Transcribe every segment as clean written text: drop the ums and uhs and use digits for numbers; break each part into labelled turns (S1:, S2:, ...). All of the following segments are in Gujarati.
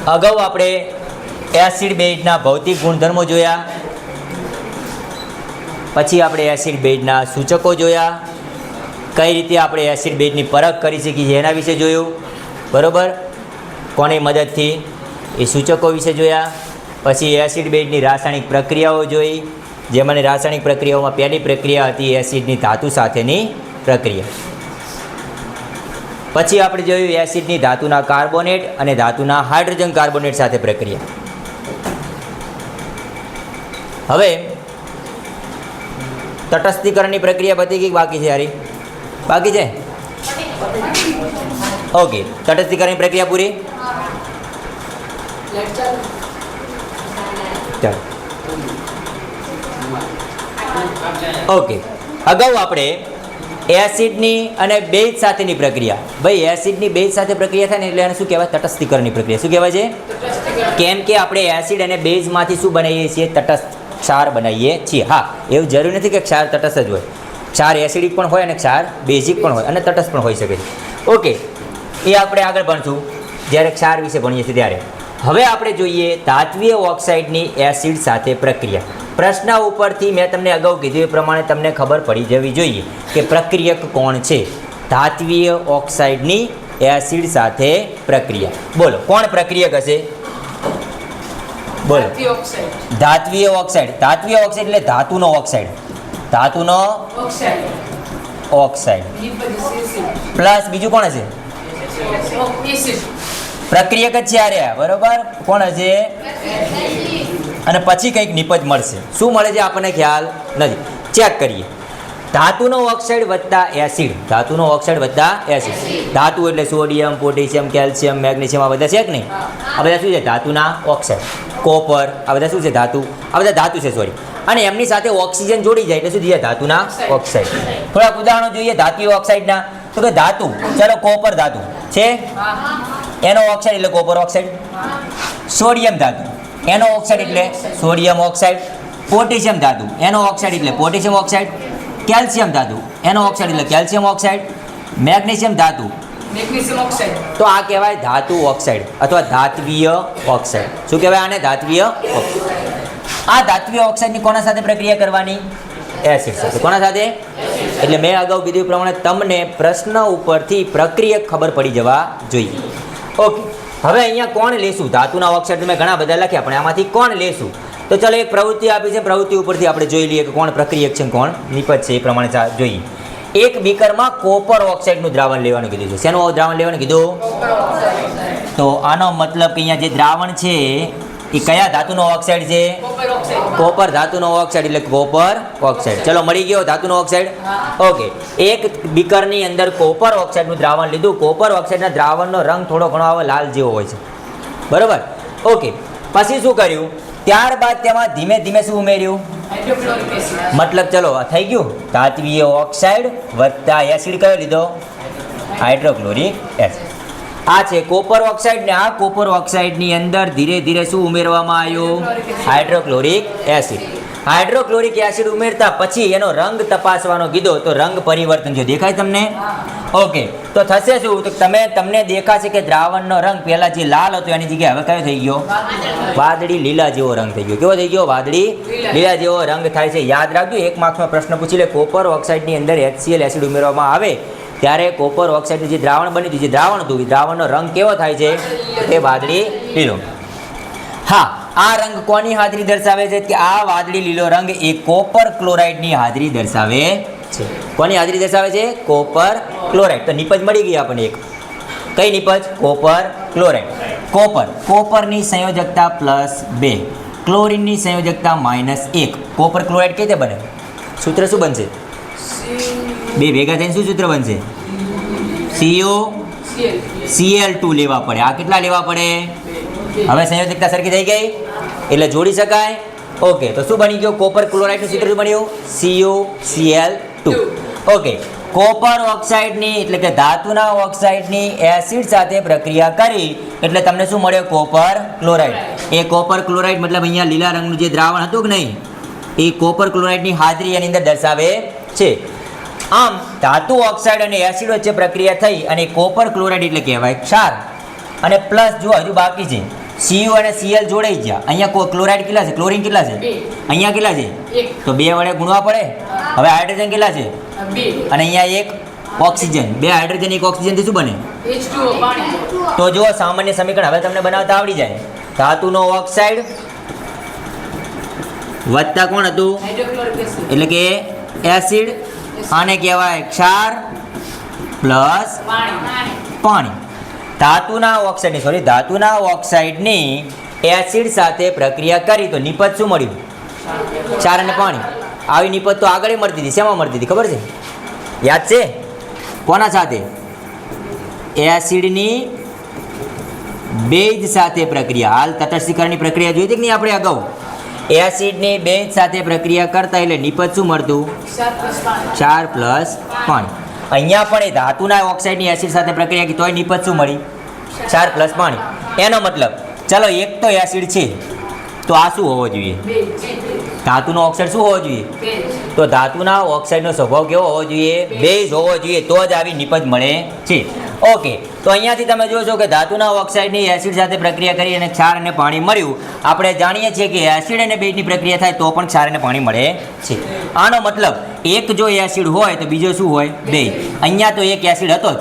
S1: અગાઉ આપણે એસિડ બેઝના ભૌતિક ગુણધર્મો જોયા, પછી આપણે એસિડ બેઝના સૂચકો જોયા, કઈ રીતે આપણે એસિડ બેઝની પરખ કરી શકીએ એના વિશે જોયું, બરાબર, કોની મદદથી, એ સૂચકો વિશે જોયા. પછી એસિડ બેઝની રાસાયણિક પ્રક્રિયાઓ જોઈ, જેમાંની રાસાયણિક પ્રક્રિયાઓમાં પહેલી પ્રક્રિયા હતી એસિડની ધાતુ સાથેની પ્રક્રિયા. પછી આપણે જોયું એસિડની ધાતુના કાર્બોનેટ અને ધાતુના હાઇડ્રોજન કાર્બોનેટ સાથે પ્રક્રિયા. હવે તટસ્થીકરણની પ્રક્રિયા પતી ગઈ, બાકી છે યારી, બાકી છે. ઓકે, તટસ્થીકરણની પ્રક્રિયા પૂરી. ચાલો, ઓકે. અગાઉ આપણે એસિડની અને બેઝ સાથેની પ્રક્રિયા, ભાઈ એસિડની બેઝ સાથે પ્રક્રિયા થાય ને એટલે એને શું કહેવાય? તટસ્થીકરણની પ્રક્રિયા. શું કહેવાય છે? કેમ કે આપણે એસિડ અને બેઝમાંથી શું બનાવીએ છીએ? તટસ્થ ક્ષાર બનાવીએ છીએ. હા, એવું જરૂરી નથી કે ક્ષાર તટસ્થ જ હોય. ક્ષાર એસિડિક પણ હોય અને ક્ષાર બેઝિક પણ હોય અને તટસ્થ પણ હોઈ શકે છે. ઓકે, એ આપણે આગળ ભણશું જ્યારે ક્ષાર વિશે ભણીએ છીએ ત્યારે. હવે આપણે જોઈએ ધાત્વીય ઓક્સાઇડની એસિડ સાથે પ્રક્રિયા. પ્રશ્ન ઉપરથી મેં તમને અગાઉ કીધું એ પ્રમાણે તમને ખબર પડી જવી જોઈએ કે પ્રક્રિયક કોણ છે. ધાત્વીય ઓક્સાઇડની એસિડ સાથે પ્રક્રિયા. બોલો, કોણ પ્રક્રિયક હશે? બોલો. ધાત્વીય ઓક્સાઇડ. ધાત્વીય ઓક્સાઇડ એટલે ધાતુનો ઓક્સાઇડ. ધાતુનો ઓક્સાઇડ પ્લસ બીજું કોણ હશે? પ્રક્રિયક જ છે આ રહ્યા, બરોબર. કોણ હશે? અને પછી કંઈક નિપજ મળશે. શું મળે છે આપણને ખ્યાલ નથી. ચેક કરીએ. ધાતુનો ઓક્સાઇડ વત્તા એસિડ. ધાતુનો ઓક્સાઇડ વત્તા એસિડ. ધાતુ એટલે સોડિયમ, પોટેશિયમ, કેલ્શિયમ, મેગ્નેશિયમ, આ બધા છે કે નહીં? આ બધા શું છે? ધાતુના ઓક્સાઇડ. કોપર, આ બધા શું છે? ધાતુ. આ બધા ધાતુ છે, સોરી. અને એમની સાથે ઓક્સિજન જોડી જાય એટલે શું થયા? ધાતુના ઓક્સાઇડ. થોડાક ઉદાહરણો જોઈએ ધાતુય ઓક્સાઇડના. તો કે ધાતુ, ચલો કોપર ધાતુ છે, એનો ઓક્સાઇડ એટલે કોપર ઓક્સાઇડ. સોડિયમ ધાતુ, એનો ઓક્સાઇડ એટલે સોડિયમ ઓક્સાઇડ. પોટેશિયમ ધાતુ, એનો ઓક્સાઇડ એટલે પોટેશિયમ ઓક્સાઇડ. કેલ્શિયમ ધાતુ, એનો ઓક્સાઇડ એટલે કેલ્શિયમ ઓક્સાઇડ. મેગ્નેશિયમ ધાતુ, મેગ્નેશિયમ ઓક્સાઇડ. તો આ કહેવાય ધાતુ ઓક્સાઇડ અથવા ધાત્વીય ઓક્સાઇડ. શું કહેવાય આને? ધાત્વીય ઓક્સાઇડ. આ ધાત્વીય ઓક્સાઇડની કોના સાથે પ્રક્રિયા કરવાની? એસિડ સાથે. કોના સાથે? એટલે મેં અગાઉ કીધું પ્રમાણે તમને પ્રશ્ન ઉપરથી પ્રક્રિયક ખબર પડી જવા જોઈએ. ઓકે, હવે અહીંયા કોણ લેશું? ધાતુના ઓક્સાઇડ મેં ઘણા બધા લખ્યા, પણ આમાંથી કોણ લેશું? તો ચાલો એક પ્રવૃત્તિ આપી છે, પ્રવૃત્તિ ઉપરથી આપણે જોઈ લઈએ કે કોણ પ્રક્રિયક છે, કોણ નિપજ છે, એ પ્રમાણે જોઈએ. એક બીકરમાં કોપર ઓક્સાઇડનું દ્રાવણ લેવાનું કીધું છે. શેનું દ્રાવણ લેવાનું કીધું? તો આનો મતલબ કે અહીંયા જે દ્રાવણ છે એ કયા ધાતુનો ઓક્સાઇડ છે? કોપર ધાતુનો ઓક્સાઇડ એટલે કોપર ઓક્સાઇડ. ચલો, મળી ગયો ધાતુનો ઓક્સાઇડ. ઓકે, એક બીકરની અંદર કોપર ઓક્સાઇડનું દ્રાવણ લીધું. કોપર ઓક્સાઇડના દ્રાવણનો રંગ થોડો ઘણો આવો લાલ જેવો હોય છે, બરોબર. ઓકે, પછી શું કર્યું? ત્યારબાદ તેમાં ધીમે ધીમે શું ઉમેર્યું? મતલબ ચલો થઈ ગયું ધાત્વીય ઓક્સાઇડ વત્તા એસિડ. કયો લીધો? Hydrochloric acid. આ છે કોપર ઓક્સાઇડ ને આ કોપર ઓક્સાઇડની અંદર ધીરે ધીરે શું ઉમેરવામાં આવ્યું? Hydrochloric acid. હાઇડ્રોક્લોરિક એસિડ ઉમેરતા પછી એનો રંગ તપાસવાનો કીધો, તો રંગ પરિવર્તન જો દેખાય તમને. ઓકે, તો થશે શું? તો તમને દેખાશે કે દ્રાવણનો રંગ પહેલા જે લાલ હતો એની જગ્યાએ હવે કયો થઈ ગયો? વાદળી લીલા જેવો રંગ થઈ ગયો. કેવો થઈ ગયો? વાદળી લીલા જેવો રંગ થાય છે. યાદ રાખજો, એક માર્ક્સમાં પ્રશ્ન પૂછી લે, કોપર ઓક્સાઇડની અંદર HCl એસિડ ઉમેરવામાં આવે ત્યારે કોપર ઓક્સાઇડનું જે દ્રાવણ બન્યું હતું, જે દ્રાવણ હતું, એ દ્રાવણનો રંગ કેવો થાય છે? એ વાદળી લીલો. હા, આ રંગ કોની હાજરી દર્શાવે છે? કે આ વાદળી લીલો રંગ એ કોપર ક્લોરાઇડની હાજરી દર્શાવે છે. કોની હાજરી દર્શાવે છે? Copper chloride. તો નિપજ મળી ગઈ આપણને એક. કઈ નિપજ? Copper chloride. કોપરની સંયોજકતા +2, ક્લોરીનની સંયોજકતા -1. કોપર ક્લોરાઇડ કઈ રીતે બને? સૂત્ર શું બનશે? બે ભેગા થઈને શું સૂત્ર બનશે? COCl2 લેવા પડે. આ કેટલા લેવા પડે? હવે સંયોજકતા સરખી થઈ ગઈ એટલે જોડી શકાય. ઓકે, તો શું બની ગયું? કોપર ક્લોરાઇડનું સૂત્ર શું બન્યું? COCl2. ઓકે, કોપર ઓક્સાઇડની એટલે કે ધાતુના ઓક્સાઇડની એસિડ સાથે પ્રક્રિયા કરી એટલે તમને શું મળ્યો? Copper chloride. એ કોપર ક્લોરાઇડ મતલબ અહીંયા લીલા રંગનું જે દ્રાવણ હતું કે નહીં, એ કોપર ક્લોરાઇડની હાજરી એની અંદર દર્શાવે છે. આમ ધાતુ ઓક્સાઇડ અને એસિડ વચ્ચે પ્રક્રિયા થઈ અને કોપર ક્લોરાઇડ એટલે કહેવાય ક્ષાર. અને પ્લસ જો હજુ બાકી છે Cu અને Cl જોડાઈ ગયા. અહીંયા ક્લોરાઇડ કેટલા છે? ક્લોરીન કેટલા છે?
S2: 2.
S1: અહીંયા કેટલા છે?
S2: 1.
S1: તો 2 વડે ગુણવા પડે. હવે હાઇડ્રોજન કેટલા છે?
S2: 2.
S1: અને અહીંયા એક ઓક્સિજન. 2 હાઇડ્રોજન એક ઓક્સિજન થી શું બને?
S2: H2O પાણી.
S1: તો જો સામાન્ય સમીકરણ હવે તમને બનાવતા આવડી જાય. ધાતુનો ઓક્સાઇડ વત્તા કોણ હતું?
S2: Hydrochloric acid.
S1: એટલે કે એસિડ. આને કહેવાય ક્ષાર પ્લસ
S2: પાણી.
S1: પાણી. ધાતુના ઓક્સાઇડની એસિડ સાથે પ્રક્રિયા કરી તો નિપજ શું મળ્યું? ક્ષાર અને પાણી. આવી નિપજ તો આગળ મળતી હતી. શેમાં મળતી હતી ખબર છે? યાદ છે? કોના સાથે? એસિડની બેઝ સાથે પ્રક્રિયા. હાલ તટસ્થીકરણની પ્રક્રિયા જોઈ હતી કે નહીં આપણે અગાઉ? એસિડની બેઝ સાથે પ્રક્રિયા કરતા એટલે નિપજ શું મળતું?
S2: 4 + પાણી.
S1: ક્ષાર પ્લસ પાણી. અહીંયા પણ એ ધાતુના ઓક્સાઇડની એસિડ સાથે પ્રક્રિયા કરી તોય નિપજ શું મળી? ક્ષાર પ્લસ પાણી. એનો મતલબ ચલો એક તો એસિડ છે તો આ શું હોવો જોઈએ? ધાતુનો ઓક્સાઇડ શું હોવો જોઈએ? તો ધાતુના ઓક્સાઇડનો સ્વભાવ કેવો હોવો જોઈએ? બેઝ હોવો જોઈએ. તો જ આવી નિપજ મળે છે. ઓકે, તો અહીંયાથી તમે જોશો કે ધાતુના ઓક્સાઇડની એસિડ સાથે પ્રક્રિયા કરી અને ક્ષાર અને પાણી મળ્યું. આપણે જાણીએ છીએ કે એસિડ અને બેઝની પ્રક્રિયા થાય તો પણ ક્ષાર અને પાણી મળે છે. આનો મતલબ એક જો એસિડ હોય તો બીજો શું હોય? બેઝ. અહીંયા તો એક એસિડ હતો જ,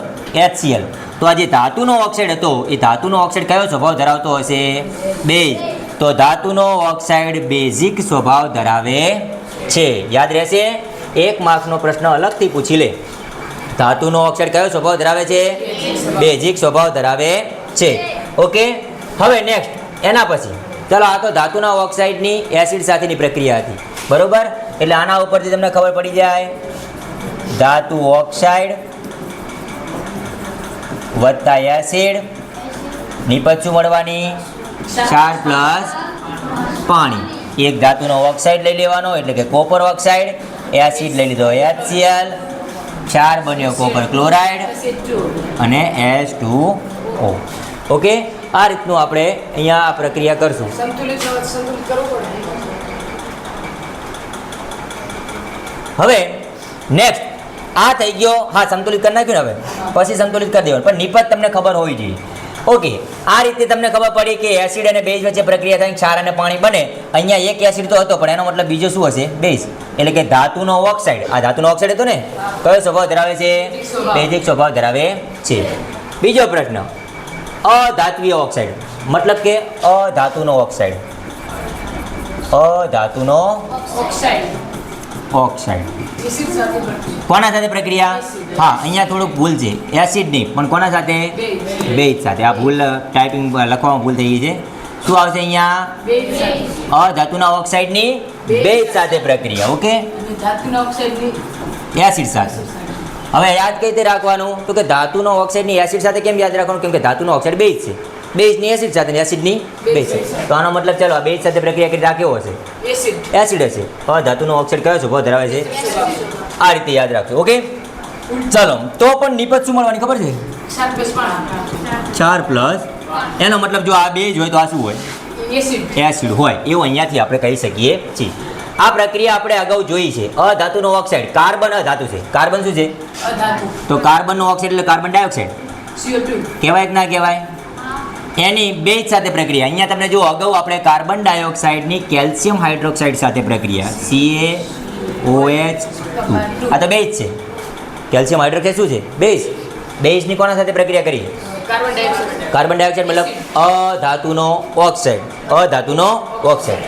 S1: HCl. તો આ જે ધાતુનો ઓક્સાઇડ હતો એ ધાતુનો ઓક્સાઇડ કયો સ્વભાવ ધરાવતો હશે? બેઝ. તો ધાતુનો ઓક્સાઇડ બેઝિક સ્વભાવ ધરાવે છે. યાદ રહેશે? 1 માર્કનો પ્રશ્ન અલગથી પૂછી લે. ધાતુનો ઓક્સાઇડ કયો સ્વભાવ ધરાવે છે? બેઝિક સ્વભાવ ધરાવે છે. ઓકે, હવે નેક્સ્ટ એના પછી ચાલો, આ તો ધાતુના ઓક્સાઇડની એસિડ સાથેની પ્રક્રિયા હતી, બરોબર? એટલે આના ઉપરથી તમને ખબર પડી જાય ધાતુ ઓક્સાઇડ વત્તા એસિડ નિપજ શું મળવાની? ક્ષાર પ્લસ પાણી. એક ધાતુનો ઓક્સાઇડ લઈ લેવાનો એટલે કે કોપર ઓક્સાઇડ. એસિડ લઈ લીધો HCl. ક્ષાર બન્યો કોપર ક્લોરાઇડ અને H2O. ઓકે, આ રીતનું આપણે અહીંયા આ પ્રક્રિયા કરશું.
S2: સંતુલિત કરવું પડે.
S1: હવે નેક્સ્ટ આ થઈ ગયો. હા, સંતુલિત કરી નાખ્યું ને. હવે પછી સંતુલિત કરી દેવાનું, પણ નિપજ તમને ખબર હોવી જોઈએ. ઓકે, આ રીતે તમને ખબર પડી કે એસિડ અને બેઝ વચ્ચે પ્રક્રિયા થાય ક્ષાર અને પાણી બને. અહીંયા એક એસિડ તો હતો પણ એનો મતલબ બીજો શું હશે? બેઝ. એટલે કે ધાતુનો ઓક્સાઇડ, આ ધાતુનો ઓક્સાઇડ હતો ને, કયો સ્વભાવ ધરાવે છે? બેઝિક સ્વભાવ ધરાવે છે. બીજો પ્રશ્ન, અધાત્વીય ઓક્સાઇડ. મતલબ કે અધાતુનો ઓક્સાઇડ. અધાતુનો ઓક્સાઇડ
S2: એસિડ સાથે બનશે.
S1: કોના સાથે પ્રક્રિયા? હા, અહીંયા થોડુંક ભૂલ છે. એસિડ નહીં પણ કોના સાથે? બેઝ સાથે. આ ભૂલ ટાઈપિંગ લખવામાં ભૂલ થઈ ગઈ છે. શું આવશે અહીંયા? અધાતુના ઓક્સાઇડની બેઝ સાથે પ્રક્રિયા. ઓકે,
S2: અને ધાતુના ઓક્સાઇડની
S1: એસિડ સાથે. હવે યાદ કઈ રીતે રાખવાનું? તો કે ધાતુનો ઓક્સાઇડની એસિડ સાથે કેમ યાદ રાખવાનું? કેમ કે ધાતુનો ઓક્સાઇડ બેઝ છે. બેઝની એસિડ સાથે, એસિડની બેઝ. તો આનો મતલબ ચાલો આ બેઝ સાથે પ્રક્રિયા કરી આ કેવો હશે? એસિડ હશે. હવે ધાતુનો ઓક્સાઇડ કયો સ્વભાવ ધરાવે છે? આ રીતે યાદ રાખજો. ઓકે, ચાલો, તો પણ નિપજ શું મળવાની ખબર છે?
S2: 4 + પાણી.
S1: 4 પ્લસ. એનો મતલબ જો આ બેઝ હોય તો આ શું હોય? એસિડ હોય. એવું અહીંયાથી આપણે કહી શકીએ છીએ. આ પ્રક્રિયા આપણે અગાઉ જોઈ છે. અધાતુનો ઓક્સાઇડ, કાર્બન અધાતુ છે. કાર્બન શું છે?
S2: અધાતુ.
S1: તો કાર્બનનો ઓક્સાઇડ એટલે કાર્બન ડાયોક્સાઇડ
S2: CO2.
S1: કહેવાય કે ના કહેવાય? એની બેઝ સાથે પ્રક્રિયા. અહીંયા તમને જો અગાઉ આપણે કાર્બન ડાયોક્સાઇડની કેલ્શિયમ હાઇડ્રોક્સાઇડ સાથે પ્રક્રિયા CaOH2. આ તો બેઝ છે. કેલ્શિયમ હાઇડ્રોક્સાઇડ શું છે? બેઝ. બેઝની કોના સાથે પ્રક્રિયા કરી?
S2: Carbon dioxide.
S1: કાર્બન ડાયોક્સાઇડ મતલબ અધાતુનો ઓક્સાઇડ. અધાતુનો ઓક્સાઇડ.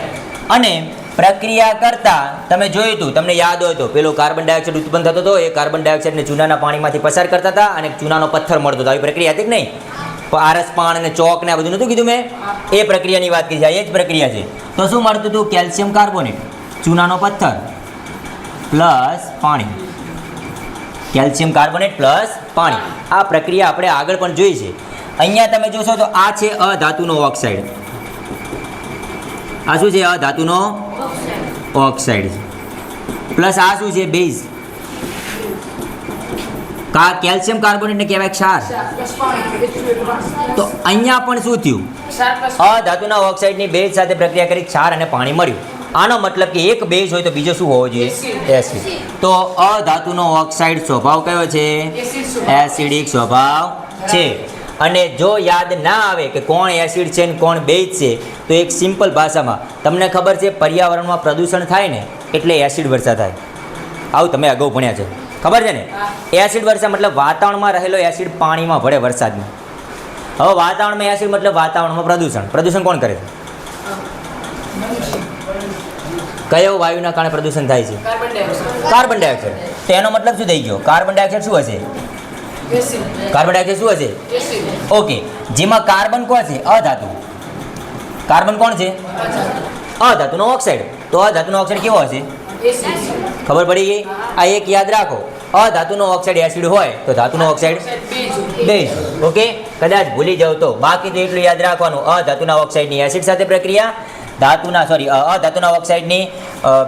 S1: અને પ્રક્રિયા કરતા તમે જોયું હતું, તમને યાદ હોય તો પેલો કાર્બન ડાયોક્સાઇડ ઉત્પન્ન થતો હતો. એ કાર્બન ડાયોક્સાઇડને ચૂનાના પાણીમાંથી પસાર કરતા હતા અને ચૂનાનો પથ્થર મળતો હતો. આવી પ્રક્રિયા હતી કે નહીં? આરસ પાણ અને ચોક ને આ બધું નહોતું કીધું મેં? એ પ્રક્રિયાની વાત કરી છે. એ જ પ્રક્રિયા છે. તો શું મળતું હતું? કેલ્શિયમ કાર્બોનેટ, ચૂનાનો પથ્થર પ્લસ પાણી. કેલ્શિયમ કાર્બોનેટ પ્લસ પાણી. આ પ્રક્રિયા આપણે આગળ પણ જોઈ છે. અહીંયા તમે જોશો તો આ છે અધાતુનો ઓક્સાઇડ. આ શું છે? અધાતુનો ઓક્સાઇડ પ્લસ આ શું છે? બેઝ. કેલ્શિયમ કાર્બોનેટને કહેવાય ક્ષાર. તો અહીંયા પણ શું થયું? અધાતુના ઓક્સાઇડની બેઝ સાથે પ્રક્રિયા કરી ક્ષાર અને પાણી મળ્યું. આનો મતલબ કે એક બેઝ હોય તો બીજો શું હોવો જોઈએ? એસિડ. તો અધાતુનો ઓક્સાઇડ સ્વભાવ કયો છે? એસિડિક સ્વભાવ છે. અને જો યાદ ના આવે કે કોણ એસિડ છે ને કોણ બેઝ છે તો એક સિમ્પલ ભાષામાં તમને ખબર છે પર્યાવરણમાં પ્રદૂષણ થાય ને એટલે એસિડ વર્ષા થાય. આવું તમે અગાઉ ભણ્યા છે, ખબર છે ને? એસિડ વર્ષા મતલબ વાતાવરણમાં રહેલો એસિડ પાણીમાં ભળે વરસાદમાં. હવે વાતાવરણમાં એસિડ મતલબ વાતાવરણમાં પ્રદૂષણ. પ્રદૂષણ કોણ કરે છે? કયો વાયુના કારણે પ્રદૂષણ થાય છે?
S2: Carbon dioxide.
S1: Carbon dioxide. તો એનો મતલબ શું થઈ ગયો? કાર્બન ડાયોક્સાઇડ શું હશે?
S2: એસિડ.
S1: કાર્બન ડાયોક્સાઇડ શું હશે?
S2: એસિડ.
S1: ઓકે, જેમાં કાર્બન કોણ છે? અધાતુ. કાર્બન કોણ છે? અધાતુનો ઓક્સાઇડ. તો અધાતુનો ઓક્સાઇડ કેવો હશે?
S2: એસિડ.
S1: ખબર પડી ગઈ? આ એક યાદ રાખો, અધાતુનો ઓક્સાઇડ એસિડ હોય તો ધાતુનો ઓક્સાઇડ બેઝ. ઓકે, કદાચ ભૂલી જાવ તો. બાકી તો એટલું યાદ રાખવાનું, અધાતુના ઓક્સાઇડની એસિડ સાથે પ્રક્રિયા, અધાતુના ઓક્સાઇડની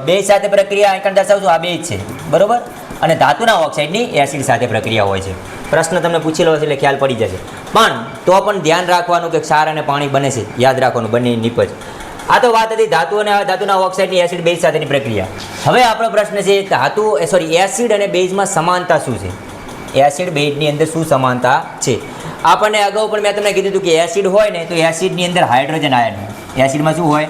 S1: બેઝ સાથે પ્રક્રિયા. અહીં દર્શાવશું આ બેઝ છે, બરોબર. અને ધાતુના ઓક્સાઇડની એસિડ સાથે પ્રક્રિયા હોય છે. પ્રશ્ન તમને પૂછેલો હશે એટલે ખ્યાલ પડી જશે. પણ તો પણ ધ્યાન રાખવાનું કે ક્ષાર અને પાણી બને છે, યાદ રાખવાનું, બંનેની નિપજ. આ તો વાત હતી ધાતુ અને અધાતુના ઓક્સાઇડની એસિડ બેઝ સાથેની પ્રક્રિયા. હવે આપણો પ્રશ્ન છે એસિડ અને બેઝમાં સમાનતા શું છે? એસિડ બેઝની અંદર શું સમાનતા છે? આપણને અગાઉ પણ મેં તમને કીધું હતું કે એસિડ હોય ને તો એસિડની અંદર હાઇડ્રોજન આયન હોય. એસિડમાં શું હોય?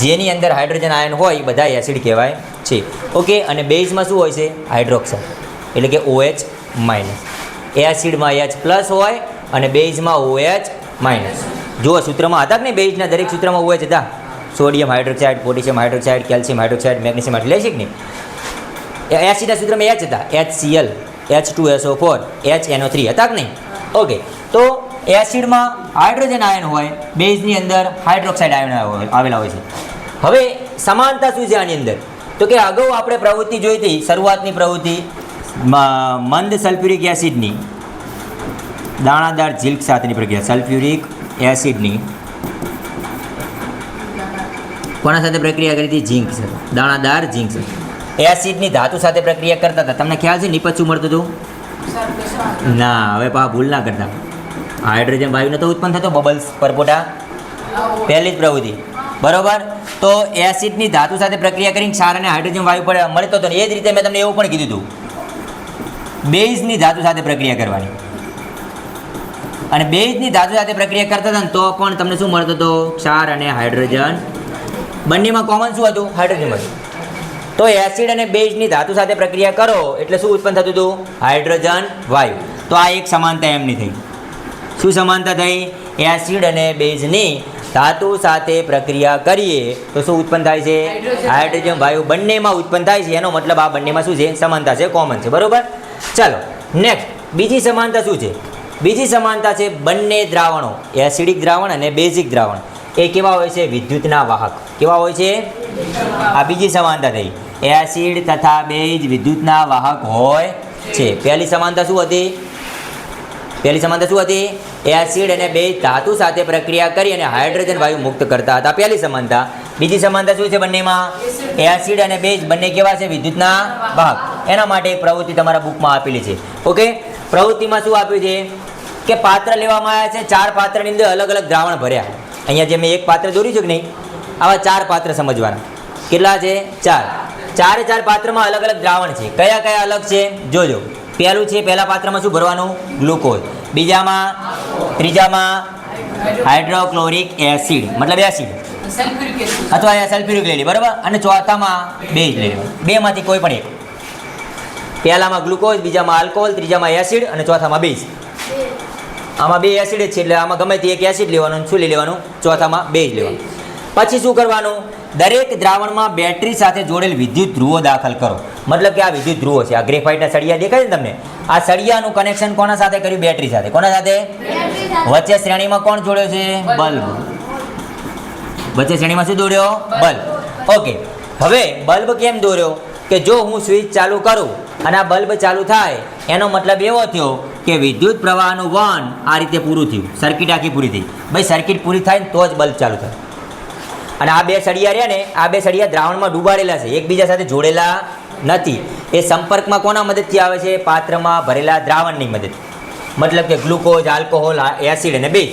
S1: જેની અંદર હાઇડ્રોજન આયન હોય એ બધા એસિડ કહેવાય છે. ઓકે, અને બેઝમાં શું હોય છે? હાઇડ્રોક્સાઇડ, એટલે કે OH માઇનસ. એસિડમાં H+ હોય અને બેઝમાં OH માઇનસ. જુઓ સૂત્રમાં હતા કે નહીં? બેઝના દરેક સૂત્રમાં OH હતા. Sodium hydroxide, potassium hydroxide, calcium hydroxide, magnesium hydroxide, લેશિક નહીં. એસિડના સૂત્રમાં H હતા, HCl, H2SO4, HNO3 હતા કે નહીં? ઓકે, તો એસિડમાં હાઇડ્રોજન આયન હોય, બેઝની અંદર હાઇડ્રોક્સાઇડ આયન આવેલા હોય છે. હવે સમાનતા શું છે આની અંદર? તો કે અગાઉ આપણે પ્રવૃત્તિ જોઈ હતી, શરૂઆતની પ્રવૃત્તિ મંદ સલ્ફ્યુરિક એસિડની દાણાદાર ઝીંક સાથેની પ્રક્રિયા. સલ્ફ્યુરિક એસિડની કોના સાથે પ્રક્રિયા કરી હતી? ઝીંક સાથે, દાણાદાર ઝીંક સાથે. એસિડની ધાતુ સાથે પ્રક્રિયા કરતા હતા. તમને ખ્યાલ છે નિપજ શું મળતું હતું? ના, હવે પા ભૂલ ના કરતા. હાઇડ્રોજન વાયુ નતો ઉત્પન્ન થતો, બબલ્સ, પરપોટા, પહેલી જ પ્રવૃત્તિ, બરોબર. તો એસિડની ધાતુ સાથે પ્રક્રિયા કરીને ક્ષાર અને હાઇડ્રોજન વાયુ મળતો હતો. એ જ રીતે મેં તમને એવું પણ કીધું હતું, બેઝની ધાતુ સાથે પ્રક્રિયા કરવાની. અને બેઝની ધાતુ સાથે પ્રક્રિયા કરતા હતા ને તો પણ તમને શું મળતું હતું? ક્ષાર અને હાઇડ્રોજન. બંનેમાં કોમન શું હતું? હાઇડ્રોજન હતું. તો એસિડ અને બેઝની ધાતુ સાથે પ્રક્રિયા કરો એટલે શું ઉત્પન્ન થતું હતું? હાઇડ્રોજન વાયુ. તો આ એક સમાનતા એમની થઈ. શું સમાનતા થઈ? એસિડ અને બેઝની ધાતુ સાથે પ્રક્રિયા કરીએ તો શું ઉત્પન્ન થાય છે? હાઇડ્રોજન વાયુ બંનેમાં ઉત્પન્ન થાય છે. એનો મતલબ આ બંનેમાં શું છે? સમાનતા છે, કોમન છે, બરોબર. ચાલો નેક્સ્ટ, બીજી સમાનતા શું છે? બીજી સમાનતા છે બંને દ્રાવણો, એસિડિક દ્રાવણ અને બેઝિક દ્રાવણ, એ કેવા હોય છે? વિદ્યુતના વાહક. કેવા હોય છે? આ બીજી સમાનતા થઈ. એસિડ તથા બેઝ વિદ્યુતના વાહક હોય છે. પહેલી સમાનતા શું હતી? એસિડ અને બેઝ ધાતુ સાથે પ્રક્રિયા કરી અને હાઇડ્રોજન વાયુ મુક્ત કરતા હતા. પહેલી સમાનતા. બીજી સમાનતા શું છે બંનેમાં? એસિડ અને બેઝ બંને કેવા છે? વિદ્યુતના વાહક. એના માટે એક પ્રવૃત્તિ તમારા બુકમાં આપેલી છે. ઓકે, પ્રવૃત્તિમાં શું આપ્યું છે કે પાત્ર લેવામાં આવ્યા છે. 4 પાત્રની અંદર અલગ અલગ દ્રાવણ ભર્યા. અહીંયા જે મેં એક પાત્ર દોર્યું છે કે નહીં, આવા 4 પાત્ર સમજવાના. કેટલા છે? 4. 4 પાત્રમાં અલગ અલગ દ્રાવણ છે. કયા કયા અલગ છે જોજો. પહેલું છે, પહેલા પાત્રમાં શું ભરવાનું? ગ્લુકોઝ. બીજામાં, ત્રીજામાં હાઇડ્રોક્લોરિક એસિડ, મતલબ એસિડ અથવા સલ્ફ્યુરિક લઈ લે, બરાબર. અને ચોથામાં બેઝ લઈ લેવાનું. બેમાંથી કોઈ પણ એક. પહેલામાં ગ્લુકોઝ, બીજામાં આલ્કોહોલ, ત્રીજામાં એસિડ અને ચોથામાં બેઝ. આમાં 2 એસિડ જ છે એટલે આમાં ગમે તે એક એસિડ લેવાનું. શું લઈ લેવાનું? ચોથામાં બેઝ લેવાનું. પછી શું કરવાનું? દરેક દ્રાવણમાં બેટરી સાથે જોડેલ વિદ્યુત ધ્રુવો દાખલ કરો. મતલબ કે આ વિદ્યુત ધ્રુવો છે. આ ગ્રેફાઇટના સળિયા દેખાય છે ને તમને? આ સળિયાનું કનેક્શન કોના સાથે કર્યું? બેટરી સાથે. કોના સાથે? વચ્ચે શ્રેણીમાં કોણ જોડ્યો છે? બલ્બ. વચ્ચે શ્રેણીમાં શું દોર્યો? બલ્બ. ઓકે, હવે બલ્બ કેમ દોર્યો? કે જો હું સ્વિચ ચાલુ કરું અને આ બલ્બ ચાલુ થાય એનો મતલબ એવો થયો કે વિદ્યુત પ્રવાહનું વહન આ રીતે પૂરું થયું. સર્કિટ આખી પૂરી થઈ. ભાઈ સર્કિટ પૂરી થાય ને તો જ બલ્બ ચાલુ થાય. અને આ 2 સળિયા રહ્યા ને, આ 2 સળિયા દ્રાવણમાં ડૂબાડેલા છે, એકબીજા સાથે જોડેલા નથી. એ સંપર્કમાં કોના મદદથી આવે છે? પાત્રમાં ભરેલા દ્રાવણની મદદ. મતલબ કે ગ્લુકોઝ, આલ્કોહોલ, એસિડ અને બેઝ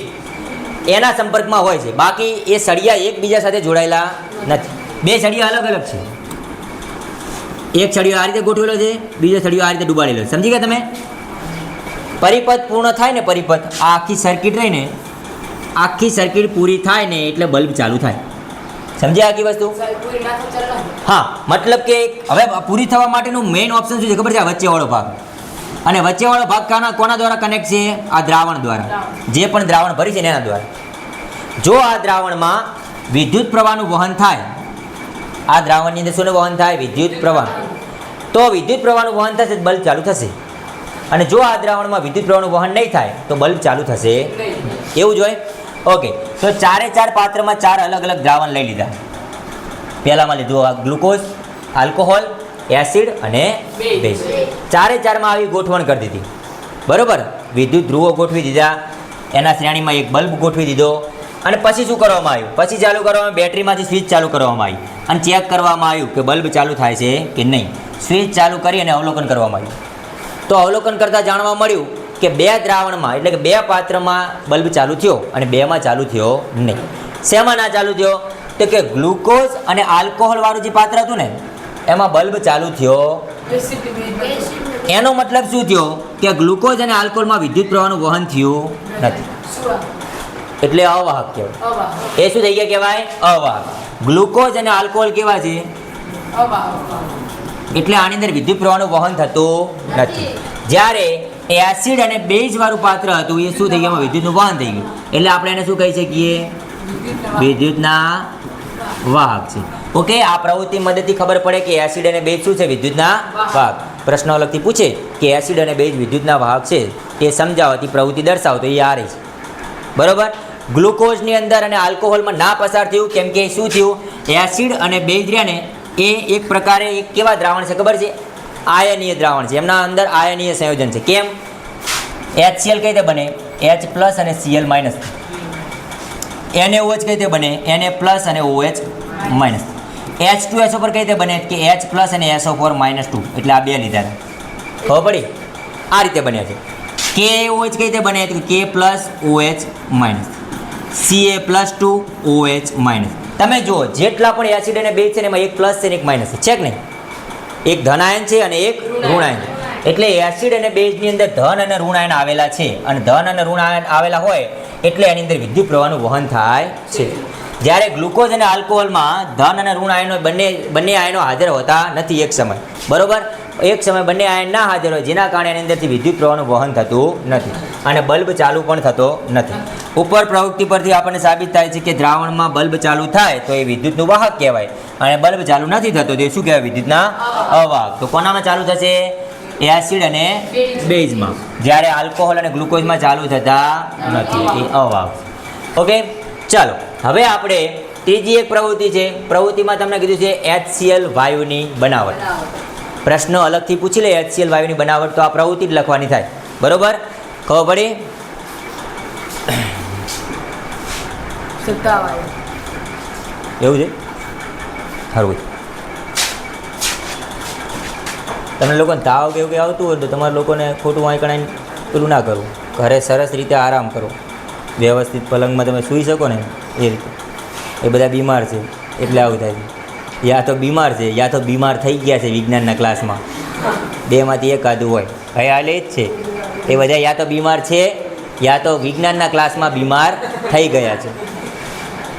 S1: એના સંપર્કમાં હોય છે. બાકી એ સળિયા એકબીજા સાથે જોડાયેલા નથી. 2 સળિયા અલગ અલગ છે. એક સળિયો આ રીતે ગોઠવેલો છે, બીજો સળિયો આ રીતે ડૂબાડેલો છે. સમજી ગયા તમે? પરિપથ પૂર્ણ થાય ને પરિપથ આ આખી સર્કિટ રહીને આખી સર્કિટ પૂરી થાય ને એટલે બલ્બ ચાલુ થાય. સમજ્યા આખી વસ્તુ?
S2: સાહેબ પૂરી ના તો ચાલવા.
S1: હા, મતલબ કે હવે પૂરી થવા માટેનું મેઇન ઓપ્શન શું છે ખબર છે? આ વચ્ચેવાળો ભાગ. અને વચ્ચેવાળો ભાગ કોના દ્વારા કનેક્ટ છે? આ દ્રાવણ દ્વારા. જે પણ દ્રાવણ ભરી છે ને એના દ્વારા. જો આ દ્રાવણમાં વિદ્યુત પ્રવાહનું વહન થાય, આ દ્રાવણની અંદર શું વહન થાય? વિદ્યુત પ્રવાહ. તો વિદ્યુત પ્રવાહનું વહન થશે તો બલ્બ ચાલુ થશે. અને જો આ દ્રાવણમાં વિદ્યુત પ્રવાહનું વહન નહીં થાય તો બલ્બ ચાલુ થશે. એવું જ હોય. ઓકે, તો ચારે ચાર પાત્રમાં ચાર અલગ અલગ દ્રાવણ લઈ લીધા. પહેલામાં લીધું આ ગ્લુકોઝ, આલ્કોહોલ, એસિડ અને બેઝ. ચારે ચારમાં આવી ગોઠવણ કરી દીધી. બરોબર, વિદ્યુત ધ્રુવો ગોઠવી દીધા, એના શ્રેણીમાં એક બલ્બ ગોઠવી દીધો. અને પછી શું કરવામાં આવ્યું? પછી ચાલુ કરવામાં બેટરીમાંથી સ્વિચ ચાલુ કરવામાં આવી અને ચેક કરવામાં આવ્યું કે બલ્બ ચાલુ થાય છે કે નહીં. સ્વિચ ચાલુ કરી અને અવલોકન કરવામાં આવ્યું. તો અવલોકન કરતાં જાણવા મળ્યું કે બે દ્રાવણમાં એટલે કે બે પાત્રમાં બલ્બ ચાલુ થયો અને બેમાં ચાલુ થયો નહીં. શેમાં ના ચાલુ થયો? તો કે ગ્લુકોઝ અને આલ્કોહોલ વાળું જે પાત્ર હતું ને એમાં બલ્બ ચાલુ થયો. એનો મતલબ શું થયો? કે ગ્લુકોઝ અને આલ્કોહોલમાં વિદ્યુત પ્રવાહનું વહન થયું નથી. એટલે અવાહક કહેવાય.
S2: અવાહક.
S1: એ શું થઈ ગયા કહેવાય? અવાહક. ગ્લુકોઝ અને આલ્કોહોલ કેવા છે?
S2: અવાહક.
S1: એટલે આની અંદર વિદ્યુત પ્રવાહનું વહન થતું નથી. જ્યારે એસિડ અને બેઝ વાળું પાત્ર હતું એ શું થઈ ગયું? વિદ્યુતનું વહન થઈ ગયું. એટલે આપણે એને શું કહી શકીએ? વિદ્યુતના વાહક છે. ઓકે, આ પ્રવૃત્તિ મદદથી ખબર પડે કે એસિડ અને બેઝ શું છે? વિદ્યુતના વાહક. પ્રશ્ન અલગથી પૂછે કે એસિડ અને બેઝ વિદ્યુતના વાહક છે એ સમજાવવાથી પ્રવૃત્તિ દર્શાવો તો એ આ રહી છે. બરોબર. ગ્લુકોઝની અંદર અને આલ્કોહોલમાં ના પસાર થયું કેમ કે શું થયું? એસિડ અને બેઝ રહ્યા ને એ એક પ્રકારે એક કેવા દ્રાવણ છે ખબર છે? આયનીય દ્રાવણ છે. એમના અંદર આયનીય સંયોજન છે. કેમ? HCl કઈ રીતે બને? H પ્લસ અને Cl માઇનસ. NaOH કઈ રીતે બને? Na પ્લસ અને OH માઇનસ. H2SO પર કઈ રીતે બને? કે H પ્લસ અને SO4 માઇનસ 2. એટલે આ બે લીધા હતા. ખબર પડી? આ રીતે બન્યા છે. KOH કઈ રીતે બને? તો K plus OH minus. Ca plus 2 OH minus. તમે જુઓ જેટલા પણ એસિડ અને બેઝ છે ને એમાં એક પ્લસ છે ને એક માઇનસ છે કે નહીં? એક ધન આયન છે અને એક ઋણ આયન છે. એટલે એસિડ અને બેઝની અંદર ધન અને ઋણ આયન આવેલા છે અને ધન અને ઋણ આયન આવેલા હોય એટલે એની અંદર વિદ્યુત પ્રવાહનું વહન થાય છે. જ્યારે ગ્લુકોઝ અને આલ્કોહોલમાં ધન અને ઋણ આયનો બંને આયનો હાજર હોતા નથી એક સમય. બરોબર, એક સમય બંને આયન ના હાજર હોય જેના કારણે એની અંદરથી વિદ્યુત પ્રવાહનું વહન થતું નથી અને બલ્બ ચાલુ પણ થતો નથી. ઉપર પ્રવૃત્તિ પરથી આપણને સાબિત થાય છે કે દ્રાવણમાં બલ્બ ચાલુ થાય તો એ વિદ્યુતનું વાહક કહેવાય અને બલ્બ ચાલુ નથી થતો તો એ શું કહેવાય? વિદ્યુતના અવાહક. તો કોનામાં ચાલુ થશે? એસિડ અને બેઝમાં. જ્યારે આલ્કોહોલ અને ગ્લુકોઝમાં ચાલુ થતા નથી, એ અવાહક. ઓકે, ચાલો હવે આપણે ત્રીજી એક પ્રવૃત્તિ છે. પ્રવૃત્તિમાં તમને કીધું છે HCl વાયુની બનાવટ. પ્રશ્ન અલગથી પૂછી લે HCl વાયુની બનાવટ તો આ પ્રવૃત્તિ જ લખવાની થાય. બરોબર, ખબર પડી? એવું છે? સારું. તમને લોકોને તાવ કેવું કે આવતું હોય તો તમારે લોકોને ખોટું વાંઈ કણાઈને પેલું ના કરવું. ઘરે સરસ રીતે આરામ કરો, વ્યવસ્થિત પલંગમાં તમે સૂઈ શકો ને એ રીતે. એ બધા બીમાર છે એટલે આવું થાય છે. યા તો બીમાર છે યા તો બીમાર થઈ ગયા છે વિજ્ઞાનના ક્લાસમાં. બેમાંથી એકાદું હોય. ખ્યાલ એ જ છે એ બધા યા તો બીમાર છે યા તો વિજ્ઞાનના ક્લાસમાં બીમાર થઈ ગયા છે.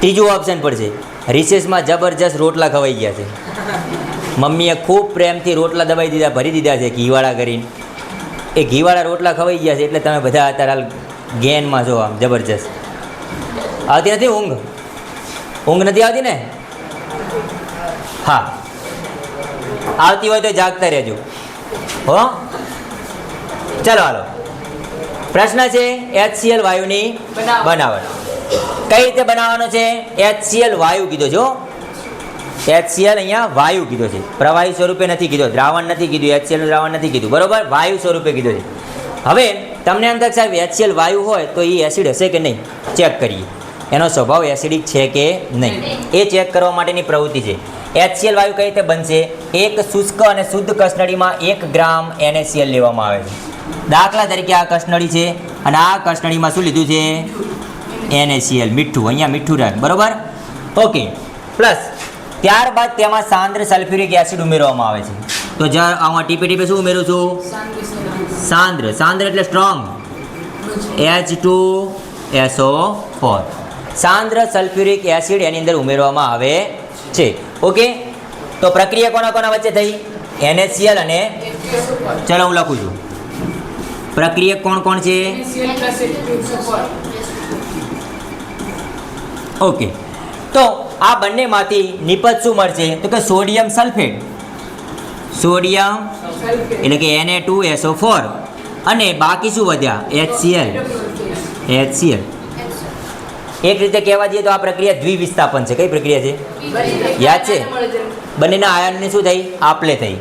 S1: ત્રીજું ઓપ્શન પર છે રિસેસમાં જબરજસ્ત રોટલા ખવાઈ ગયા છે. મમ્મીએ ખૂબ પ્રેમથી રોટલા દબાઈ દીધા, ભરી દીધા છે ઘીવાળા કરીને. એ ઘીવાળા રોટલા ખવાઈ ગયા છે એટલે તમે બધા અત્યારે હાલ ગેનમાં છો આમ જબરજસ્ત. આવતી નથી ઊંઘ? ઊંઘ નથી આવતી ને? હા, આવતી હોય તો જાગતા રહેજો હો. ચાલો હાલો, પ્રશ્ન છે HCl વાયુની બનાવટ. કઈ રીતે બનાવવાનો છે? HCl વાયુ કીધો છો. HCl અહીંયા વાયુ કીધો છે, પ્રવાહી સ્વરૂપે નથી કીધો, દ્રાવણ નથી કીધું, HCl દ્રાવણ નથી કીધું. બરોબર, વાયુ સ્વરૂપે કીધો છે. હવે તમને એમ થાય સાહેબ HCl વાયુ હોય તો એ એસિડ હશે કે નહીં? ચેક કરીએ એનો સ્વભાવ એસિડિક છે કે નહીં. એ ચેક કરવા માટેની પ્રવૃત્તિ છે. HCl વાયુ કઈ રીતે બનશે? એક શુષ્ક અને શુદ્ધ કસનળીમાં 1 ગ્રામ NaCl લેવામાં આવે છે. દાખલા તરીકે આ કસનળી છે અને આ કસનળીમાં શું લીધું છે? NaCl, મીઠું. અહીંયા મીઠું રહે. બરોબર, ઓકે. પ્લસ ત્યારબાદ તેમાં સાંદ્ર સલ્ફ્યુરિક એસિડ ઉમેરવામાં આવે છે. તો જ્યાં આમાં ટીપે ટીપે શું ઉમેરું છું? સાંદ્ર એટલે સ્ટ્રોંગ, H2SO4. સાંદ્ર સલ્ફ્યુરિક એસિડ એની અંદર ઉમેરવામાં આવે છે. ઓકે, તો પ્રક્રિયા કોના કોના વચ્ચે થઈ? NaCl અને ચલો હું લખું છું. પ્રક્રિયા કોણ કોણ છે?
S2: NaCl plus H2SO4.
S1: ઓકે, તો આ બંનેમાંથી નિપજ શું મળશે? તો કે સોડિયમ સલ્ફેટ, સોડિયમ એટલે કે Na2SO4 અને બાકી શું વધ્યા? HCl. એક રીતે કહેવા જઈએ તો આ પ્રક્રિયા દ્વિવિસ્થાપન છે. કઈ પ્રક્રિયા છે? યાદ છે? બંનેના આયનની શું થઈ? આપલે થઈ.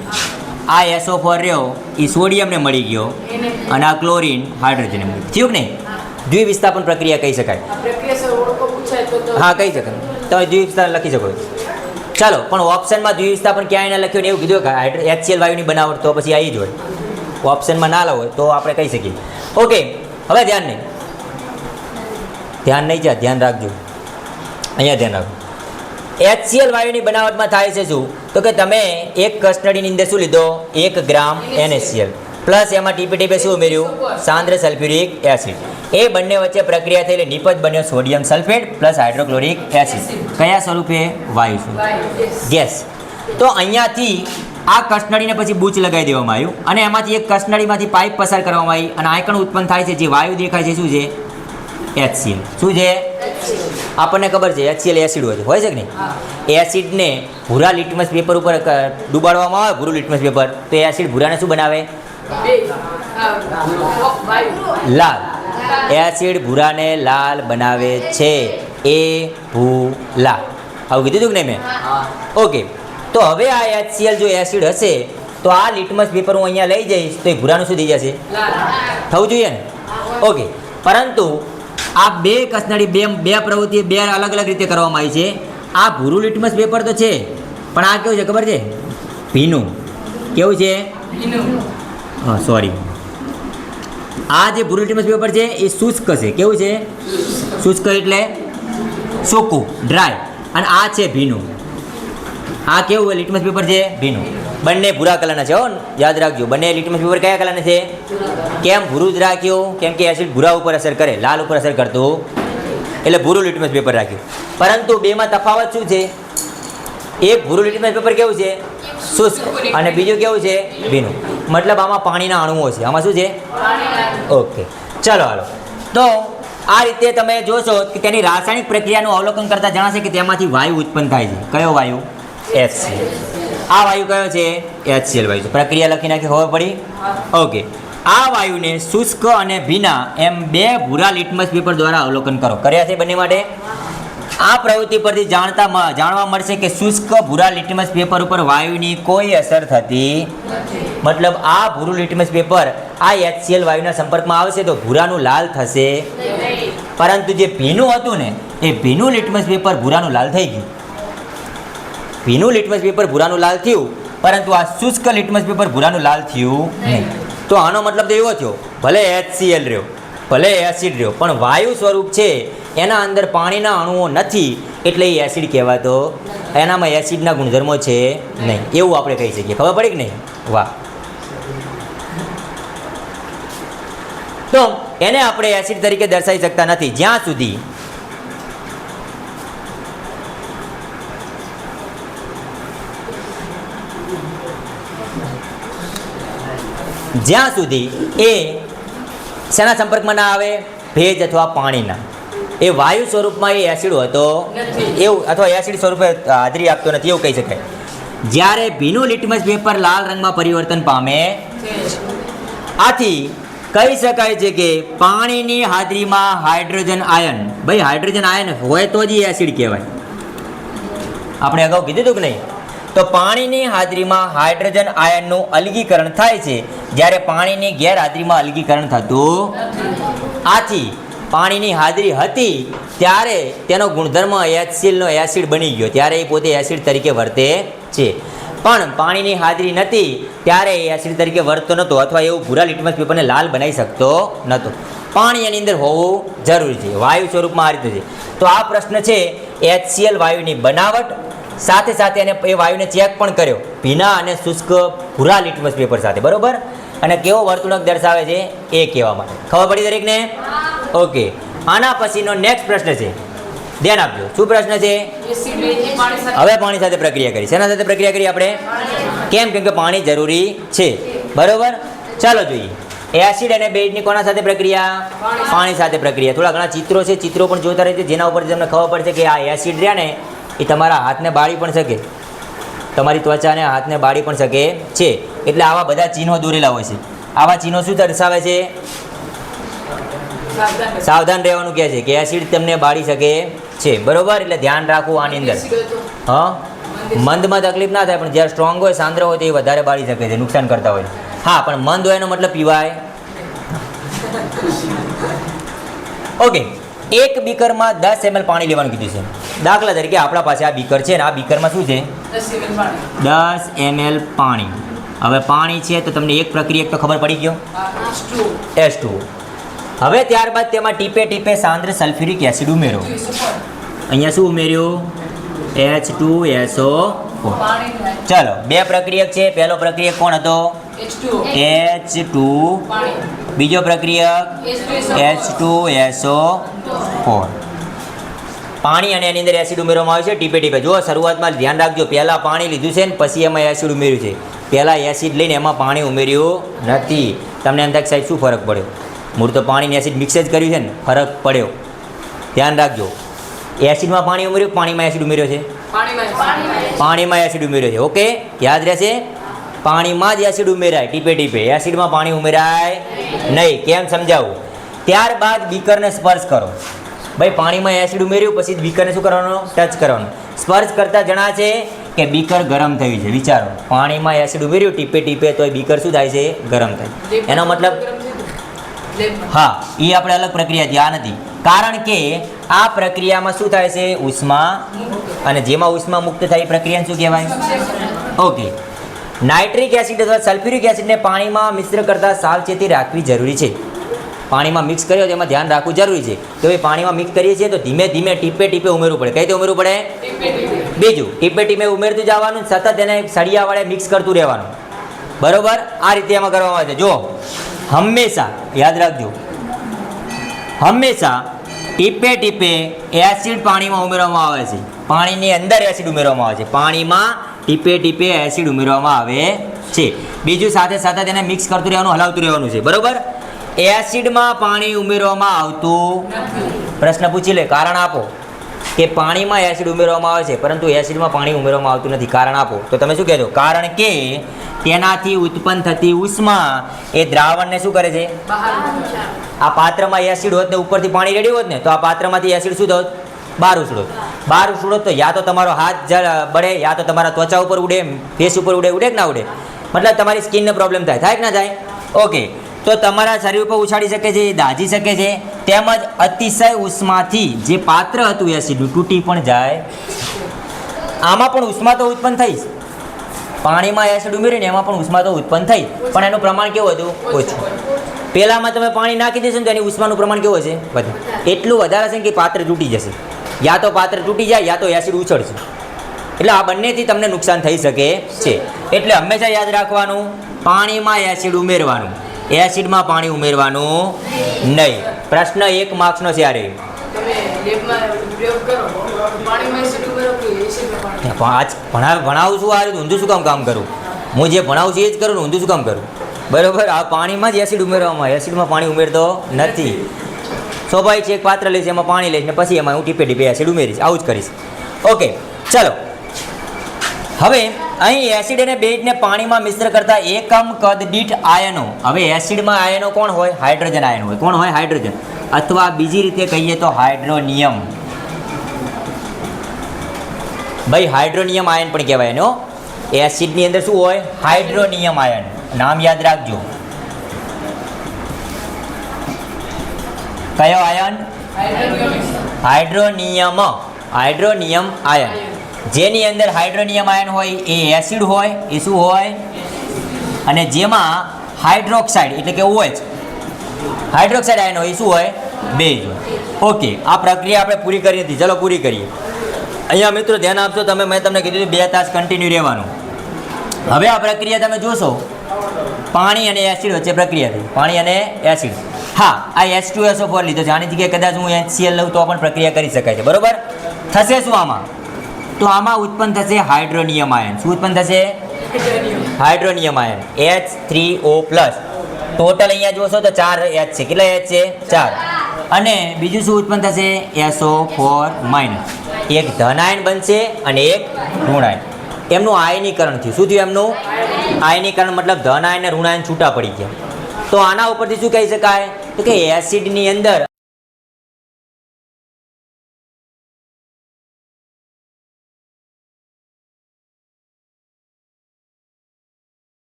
S1: આ SO4 રહ્યો એ સોડિયમને મળી ગયો અને આ ક્લોરીન હાઇડ્રોજનને મળી થયું કે નહીં? દ્વિવિસ્થાપન પ્રક્રિયા કહી શકાય.
S2: આ પ્રક્રિયા સર ઓળખો પૂછાય તો
S1: હા, કહી શકાય. તમે દ્વિવિસ્થાપન લખી શકો. ચાલો, પણ ઓપ્શનમાં દ્વિવિસ્થાપન ક્યાંય ના લખ્યું ને એવું કીધું કે HCl વાયુની બનાવટ, તો પછી આવી જ હોય. ઓપ્શનમાં ના લાવો તો આપણે કહી શકીએ. ઓકે, હવે ધ્યાન નહીં જા, ધ્યાન રાખજો. અહીંયા ધ્યાન રાખો. HCl વાયુની બનાવટમાં થાય છે શું? તો કે તમે એક કસ્ટડીની અંદર શું લીધો? 1 ગ્રામ NaCl પ્લસ એમાં ટીપે ટીપે શું ઉમેર્યું? સાંદ્ર સલ્ફ્યુરિક એસિડ. એ બંને વચ્ચે પ્રક્રિયા થયેલી નિપજ બન્યો sodium sulphate plus hydrochloric acid. કયા સ્વરૂપે? વાયુ સ્વરૂપે, ગેસ. તો અહીંયાથી આ કસનળીને પછી બૂચ લગાવી દેવામાં આવ્યું અને એમાંથી એક કસનળીમાંથી પાઇપ પસાર કરવામાં આવી અને આયકણ ઉત્પન્ન થાય છે. જે વાયુ દેખાય છે શું છે? HCl. શું છે? આપણને ખબર છે HCl એસિડ હોય છે કે નહીં? એસિડને ભૂરા લિટમસ પેપર ઉપર ડુબાડવામાં આવે, ભૂરું લિટમસ પેપર, તો એ એસિડ ભૂરાને શું બનાવે? લાલ. એસિડ ભૂરાને લાલ બનાવે છે. એ ભૂલા. આવું કીધું હતું કે નહીં મેં? ઓકે, તો હવે આ HCl જો એસિડ હશે તો આ લિટમસ પેપર હું અહીંયા લઈ જઈશ તો એ ભૂરાનું શું થઈ જશે? થવું જોઈએ ને? ઓકે, પરંતુ આ બે કસનળી બે પ્રવૃત્તિ બે અલગ અલગ રીતે કરવામાં આવી છે. આ ભૂરું લિટમસ પેપર તો છે, પણ આ કેવું છે ખબર છે? ભીનું. કેવું છે? હા, સોરી. આ જે ભૂરું લિટમસ પેપર છે એ શુષ્ક છે. કેવું છે? શુષ્ક એટલે સૂકું, ડ્રાય. અને આ છે ભીનું. આ કેવું લિટમસ પેપર છે? ભીનું. બંને ભૂરા કલરના છે. હો, યાદ રાખજો. બંને લિટમસ પેપર કયા કલરના છે? કેમ ભૂરું જ રાખ્યું? કેમ કે એસિડ ભૂરા ઉપર અસર કરે, લાલ ઉપર અસર કરતું, એટલે ભૂરું લિટમસ પેપર રાખ્યું. પરંતુ બેમાં તફાવત શું છે? એક ભૂરું લિટમસ પેપર કેવું છે? શુષ્ક. અને બીજું કેવું છે? ભીનું. મતલબ આમાં પાણીના અણુઓ છે. આમાં શું છે? ઓકે, ચલો હાલો. તો આ રીતે તમે જોશો કે તેની રાસાયણિક પ્રક્રિયાનું અવલોકન કરતા જણાશે કે તેમાંથી વાયુ ઉત્પન્ન થાય છે. કયો વાયુ? HCl. આ વાયુ કયો છે? HCl વાયુ છે. પ્રક્રિયા લખી નાખી, ખબર પડી? ઓકે, આ વાયુને શુષ્ક અને ભીના એમ બે ભૂરા લિટમસ પેપર દ્વારા અવલોકન કરો. કર્યા છે બંને માટે. આ પ્રવૃત્તિ પરથી જાણવા મળશે કે શુષ્ક ભૂરા લિટમસ પેપર ઉપર વાયુની કોઈ અસર થતી. મતલબ આ ભૂરું લિટમસ પેપર આ HCl વાયુના સંપર્કમાં આવશે તો ભૂરાનું લાલ થશે, પરંતુ જે ભીનું હતું ને એ ભીનું લિટમસ પેપર ભૂરાનું લાલ થઈ ગયું. ભીનું લિટમસ પેપર ભૂરાનું લાલ થયું, પરંતુ આ શુષ્ક લિટમસ પેપર ભૂરાનું લાલ થયું નહીં. તો આનો મતલબ તો એવો થયો, ભલે HCl રહ્યો, ભલે એસિડ રહ્યો, પણ વાયુ સ્વરૂપ છે, એના અંદર પાણીના અણુઓ નથી, એટલે એ એસિડ કહેવાતો, એનામાં એસિડના ગુણધર્મો છે નહીં, એવું આપણે કહી શકીએ. ખબર પડી કે નહીં? વાહ. તો એને આપણે એસિડ તરીકે દર્શાવી શકતા નથી જ્યાં સુધી એ શેના સંપર્કમાં ના આવે? ભેજ અથવા પાણીના. એ વાયુ સ્વરૂપમાં એ એસિડ હતો એવું, અથવા એસિડ સ્વરૂપે હાજરી આપતો નથી એવું કહી શકાય. જ્યારે ભીનું લિટમસ પેપર લાલ રંગમાં પરિવર્તન પામે, આથી કહી શકાય છે કે પાણીની હાજરીમાં હાઇડ્રોજન આયન, ભાઈ હાઇડ્રોજન આયન હોય તો જ એસિડ કહેવાય. આપણે અગાઉ કીધું હતું કે નહીં? તો પાણીની હાજરીમાં હાઇડ્રોજન આયનનું અલગીકરણ થાય છે, જ્યારે પાણીની ગેરહાજરીમાં અલગીકરણ થતું. આથી પાણીની હાજરી હતી ત્યારે તેનો ગુણધર્મ HClનો એસિડ બની ગયો, ત્યારે એ પોતે એસિડ તરીકે વર્તે છે. પણ પાણીની હાજરી નથી ત્યારે એ એસિડ તરીકે વર્તતો નહોતો, અથવા એવું ભૂરા લિટમસ પેપરને લાલ બનાવી શકતો નહોતો. પાણી એની અંદર હોવું જરૂરી છે, વાયુ સ્વરૂપમાં આ રીતે છે. તો આ પ્રશ્ન છે HCl વાયુની બનાવટ, સાથે સાથે એને એ વાયુને ચેક પણ કર્યો ભીના અને શુષ્ક ભૂરા લિટમસ પેપર સાથે, બરોબર? અને કેવો વર્તુળક દર્શાવે છે એ કહેવા માટે. ખબર પડી દરેકને? ઓકે, આના પછીનો નેક્સ્ટ પ્રશ્ન છે, ધ્યાન આપજો. શું પ્રશ્ન છે?
S2: એસિડ બેઝની પાણી સાથે
S1: હવે પાણી સાથે પ્રક્રિયા કરી. શેના સાથે પ્રક્રિયા કરી આપણે? કેમ? કેમ કે પાણી જરૂરી છે. બરોબર, ચાલો જોઈએ. એસિડ અને બેઝની કોના સાથે પ્રક્રિયા? પાણી સાથે પ્રક્રિયા. થોડા ઘણા ચિત્રો છે, ચિત્રો પણ જોતા રહેજો, જેના ઉપરથી તમને ખબર પડશે કે આ એસિડ રહ્યા ને એ તમારા હાથને બાળી પણ શકે, તમારી ત્વચાને હાથને બાળી પણ શકે છે. એટલે આવા બધા ચિહ્નો દોરેલા હોય છે. આવા ચિહ્નો શું દર્શાવે છે?
S2: સાવધાન
S1: સાવધાન રહેવાનું કહે છે કે એસિડ તમને બાળી શકે છે. બરોબર, એટલે ધ્યાન રાખવું આની અંદર.
S2: એસિડ હોય તો
S1: હા, મંદમાં તકલીફ ના થાય, પણ જ્યારે સ્ટ્રોંગ હોય, સાંદ્ર હોય તો એ વધારે બાળી શકે છે, નુકસાન કરતા હોય. હા, પણ મંદ હોય એનો મતલબ પીવાય. ઓકે, એક બીકરમાં 10 ml પાણી લેવાનું કીધું છે. દાખલા તરીકે આપણા પાસે આ બીકર છે ને આ બીકરમાં શું છે?
S2: 10 ml પાણી.
S1: 10 ml પાણી. હવે પાણી છે તો તમને એક પ્રક્રિયા તો ખબર પડી ગયો,
S2: H2O.
S1: H2O. હવે ત્યારબાદ તેમાં ટીપે ટીપે સાંદ્ર સલ્ફ્યુરિક એસિડ ઉમેરો. અહીંયા શું ઉમેર્યું? H2SO4.
S2: પાણી
S1: ચાલો, બે પ્રક્રિયક છે. પહેલો પ્રક્રિયક કોણ હતો?
S2: H2O.
S1: H2.
S2: પાણી
S1: બીજો પ્રક્રિયક H2SO4. પાણી અને એની અંદર એસિડ ઉમેરવામાં આવે છે ટીપે ટીપે. જો શરૂઆતમાં ધ્યાન રાખજો, પહેલાં પાણી લીધું છે ને પછી એમાં એસિડ ઉમેર્યું છે. પહેલાં એસિડ લઈને એમાં પાણી ઉમેર્યું નથી. તમને એમ થાય કે સાહેબ શું ફરક પડ્યો? મૂળ તો પાણીને એસિડ મિક્સ જ કર્યું છે ને, ફરક પડ્યો. ધ્યાન રાખજો, એસિડમાં પાણી ઉમેર્યું, પાણીમાં એસિડ ઉમેર્યો છે, પાણીમાં એસિડ ઉમેર્યો છે. ઓકે, યાદ રહેશે, પાણીમાં જ એસિડ ઉમેરાય ટીપે ટીપે, એસિડમાં પાણી ઉમેરાય નહીં. કેમ સમજાવું? ત્યારબાદ બીકરને સ્પર્શ કરો. ભાઈ પાણીમાં એસિડ ઉમેર્યું પછી બીકરને શું કરવાનું? ટચ કરવાનું. સ્પર્શ કરતા જણા છે કે બીકર ગરમ થયું છે. વિચારો, પાણીમાં એસિડ ઉમેર્યું ટીપે ટીપે તો એ બીકર શું થાય છે? ગરમ થાય. એનો મતલબ હા, એ આપણે અલગ પ્રક્રિયા હતી, આ નથી. કારણ કે આ પ્રક્રિયામાં શું થાય છે? ઉષ્મા, અને જેમાં ઉષ્મા મુક્ત થાય એ પ્રક્રિયાને શું કહેવાય? ઓકે, નાઇટ્રિક એસિડ અથવા સલ્ફ્યુરિક એસિડને પાણીમાં મિશ્ર કરતા સાવચેતી રાખવી જરૂરી છે. પાણીમાં મિક્સ કર્યો તો એમાં ધ્યાન રાખવું જરૂરી છે કે ભાઈ પાણીમાં મિક્સ કરીએ છીએ તો ધીમે ધીમે ટીપે ટીપે ઉમેરવું પડે. કઈ રીતે ઉમેરવું પડે? બીજું, ટીપે ટીપે ઉમેરતું જવાનું, સતત એને સળિયા વડે મિક્સ કરતું રહેવાનું. બરોબર, આ રીતે એમાં કરવામાં આવે છે. જો હંમેશા યાદ રાખજો, હંમેશા ટીપે ટીપે એસિડ પાણીમાં ઉમેરવામાં આવે છે. પાણીની અંદર એસિડ ઉમેરવામાં આવે છે, પાણીમાં ટીપે ટીપે એસિડ ઉમેરવામાં આવે છે. બીજું, સાથે સાથે તેને મિક્સ કરતું રહેવાનું, હલાવતું રહેવાનું છે. બરોબર, એસિડમાં પાણી ઉમેરવામાં આવતું પ્રશ્ન પૂછી લે, કારણ આપો કે પાણીમાં એસિડ ઉમેરવામાં આવે છે પરંતુ એસિડમાં પાણી ઉમેરવામાં આવતું નથી. કારણ આપો. તો તમે શું કહેજો? કારણ કે તેનાથી ઉત્પન્ન થતી ઉષ્મા એ દ્રાવણને શું કરે છે? આ પાત્રમાં એસિડ હોત ને ઉપરથી પાણી રેડી હોત ને તો આ પાત્રમાંથી એસિડ શું થત? બહાર ઉછળોત. બહાર ઉછળોત તો યા તો તમારો હાથ બળે, યા તો તમારા ત્વચા ઉપર ઉડે, ફેસ ઉપર ઉડે. ઉડે કે ના ઉડે? મતલબ તમારી સ્કિનને પ્રોબ્લેમ થાય. થાય કે ના થાય? ઓકે, તો તમારા શરીર ઉપર ઉછાળી શકે છે, દાઝી શકે છે. તેમજ અતિશય ઉષ્માથી જે પાત્ર હતું એસિડનું તૂટી પણ જાય. આમાં પણ ઉષ્મા તો ઉત્પન્ન થઈ, પાણીમાં એસિડ ઉમેરીને એમાં પણ ઉષ્મા તો ઉત્પન્ન થઈ, પણ એનું પ્રમાણ કેવું હતું? ઓછું. પહેલામાં તમે પાણી નાખી દેશો ને તો એની ઉષ્માનું પ્રમાણ કેવું હશે? વધુ. એટલું વધારે હશે કે પાત્ર તૂટી જશે. યા તો પાત્ર તૂટી જાય યા તો એસિડ ઉછળશે. એટલે આ બંનેથી તમને નુકસાન થઈ શકે છે. એટલે હંમેશા યાદ રાખવાનું, પાણીમાં એસિડ ઉમેરવાનું, એસિડમાં પાણી ઉમેરવાનું નહીં. પ્રશ્ન 1 માર્ક્સનો છે. યારે
S2: તમે લેબમાં પ્રયોગ કરો, પાણીમાં એસિડ ઉમેરો કે એસિડમાં પાણી?
S1: ભણાવું છું આ રીતે, ઊંધું શું કામ કરું? હું જે ભણાવું છું એ જ કરું ને, ઊંધું શું કામ કરું? બરોબર, આ પાણીમાં જ એસિડ ઉમેરવામાં, એસિડમાં પાણી ઉમેરતો નથી. સ્વાભાવિક છે, એક પાત્ર લઈશ એમાં પાણી લઈશ ને પછી એમાં હું ટીપે ટીપે એસિડ ઉમેરીશ, આવું જ કરીશ. ઓકે, ચલો. હવે અહીં એસિડ અને બેઝને પાણીમાં મિશ્ર કરતા એકમ કદ દીઠ આયનો. હવે એસિડમાં આયનો કોણ હોય? હાઇડ્રોજન આયન હોય. કોણ હોય? હાઇડ્રોજન. અથવા બીજી રીતે કહીએ તો હાઇડ્રોનિયમ. ભાઈ હાઇડ્રોનિયમ આયન પણ કહેવાય એનો. એસિડની અંદર શું હોય? Hydronium ion. નામ યાદ રાખજો. કયો આયન? હાઇડ્રોનિયમ. Hydronium ion. જેની અંદર હાઇડ્રોનિયમ આયન હોય એ એસિડ હોય. એ શું હોય? અને જેમાં હાઇડ્રોક્સાઇડ એટલે કે OH હાઇડ્રોક્સાઇડ આયન હોય એ શું હોય? બેઝ હોય. ઓકે, આ પ્રક્રિયા આપણે પૂરી કરી હતી. ચલો પૂરી કરીએ. અહીંયા મિત્રો ધ્યાન આપશો તમે, મેં તમને કીધું 2 તાસ કન્ટિન્યુ રહેવાનું. હવે આ પ્રક્રિયા તમે જોશો પાણી અને એસિડ વચ્ચે પ્રક્રિયા થઈ, પાણી અને એસિડ. હા, આ H2SO4 લીધો છે, આની જગ્યાએ કદાચ હું HCl લઉં તો પણ પ્રક્રિયા કરી શકાય છે, બરોબર. થશે શું આમાં? તો આમાં ઉત્પન્ન થશે હાઇડ્રોનિયમ આયન. શું ઉત્પન્ન થશે? Hydronium ion H3O+. ટોટલ અહીંયા જોશો તો 4 H છે. કેટલા H છે? 4. અને બીજું શું ઉત્પન્ન થશે? SO4-. એક ધન આયન બનશે અને એક ઋણ આયન. એમનું આયનીકરણ થયું. શું થયું એમનું? આયનીકરણ મતલબ ધન આયન અને ઋણ આયન છૂટા પડી ગયા. તો આના ઉપરથી શું કહી શકાય? તો કે એસિડની અંદર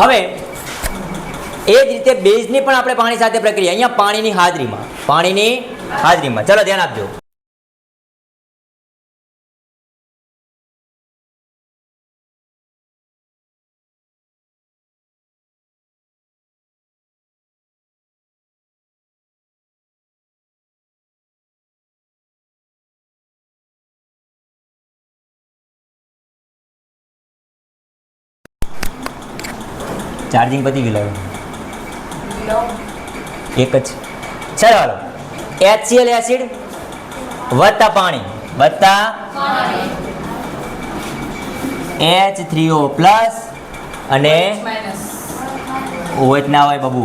S1: હવે એ જ રીતે બેઝની પણ આપણે પાણી સાથે પ્રક્રિયા, અહીંયા પાણીની હાજરીમાં. ચલો ધ્યાન આપજો. ચાર્જિંગ પતી ગયું, એક જ. ચાલો HCl એસિડ વત્તા પાણી વત્તા H3O+ અને OH ના હોય બાબુ,